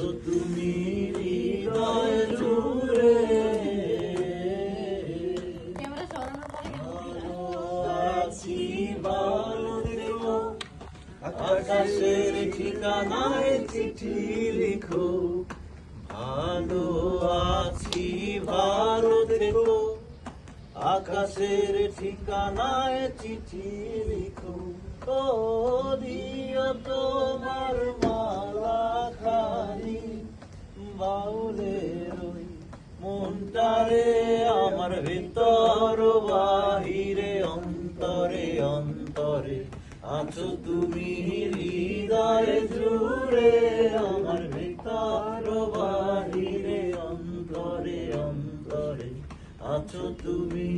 আছো তুমি হৃদয় জুড়ে। আছি ভালো থেকো, আকাশের ঠিকানায় চিঠি লিখো। ভালো আছি ভালো থেকো, আকাশের ঠিকানায় চিঠি লিখো। ও দিও তোমার মালা খানি বাউলের ওই মনটারে, আমার ভেতর বাহিরে অন্তরে অন্তরে আছো তুমি হৃদয় জুড়ে। আমার ভেতর বাহিরে অন্তরে অন্তরে আছো তুমি।